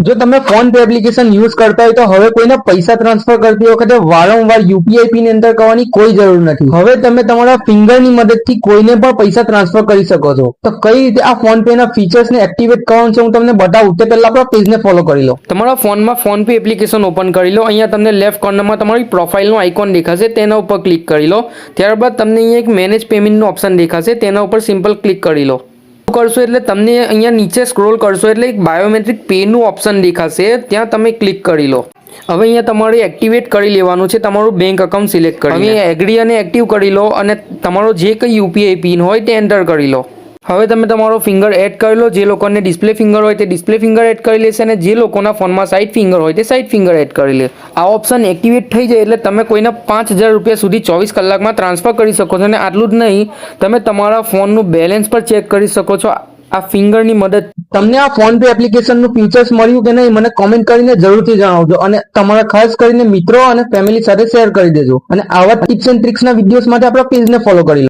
જો તમે phone pay application use કરતા હોય તો હવે કોઈને પૈસા ટ્રાન્સફર કરતી વખતે વારંવાર યુપીઆઈ પિન એન્ટર કરવાની કોઈ જરૂર નથી. હવે તમે તમારા ફિંગરની મદદથી કોઈને પણ પૈસા ટ્રાન્સફર કરી શકો છો. તો કઈ રીતે આ ફોન પે ના ફીચર્સને એક્ટિવેટ કરવાનું છે હું તમને બતાવું. તે પહેલા આપણા પેજને ફોલો કરી લો. તમારા ફોનમાં ફોન પે એપ્લિકેશન ઓપન કરી લો. અહીંયા તમને લેફ્ટ કોર્નરમાં તમારી પ્રોફાઇલનો આઇકોન દેખાશે, તેના ઉપર ક્લિક કરી લો. ત્યારબાદ તમને અહીંયા એક મેનેજ પેમેન્ટનો ઓપ્શન દેખાશે, તેના ઉપર સિમ્પલ ક્લિક કરી લો. કરશો એટલે તમને અહીંયા નીચે સ્ક્રોલ કરશો એટલે એક બાયોમેટ્રિક પેનું ઓપ્શન દેખાશે, ત્યાં તમે ક્લિક કરી લો. હવે અહીંયા તમારે એક્ટિવેટ કરી લેવાનું છે તમારું બેંક અકાઉન્ટ સિલેક્ટ કરી. હવે એગ્રી અને એક્ટિવ કરી લો અને તમારો જે કંઈ યુપીઆઈ પિન હોય તે એન્ટર કરી લો. હવે તમે તમારો ફિંગર એડ કરી લો. જે લોકોને ડિસ્પ્લે ફિંગર હોય તે ડિસ્પ્લે ફિંગર એડ કરી લેશે અને જે લોકોના ફોનમાં સાઇડ ફિંગર હોય તે સાઇડ ફિંગર એડ કરી લે. આ ઓપ્શન એક્ટિવેટ થઈ જાય એટલે તમે કોઈને 5000 રૂપિયા સુધી 24 કલાકમાં ટ્રાન્સફર કરી શકો છો. અને આટલું જ નહીં, તમે તમારા ફોનનું બેલેન્સ પર ચેક કરી શકો છો આ ફિંગરની મદદ. તમને આ ફોન પે એપ્લિકેશનનું ફીચર્સ મળ્યું કે નહીં મને કોમેન્ટ કરીને જરૂરથી જણાવજો અને તમારા ખાસ કરીને મિત્રો અને ફેમિલી સાથે શેર કરી દેજો. અને આવા ટિપ્સ એન્ડ ટ્રિક્સના વિડીયોઝ માટે આપણા પેજને ફોલો કરી લો.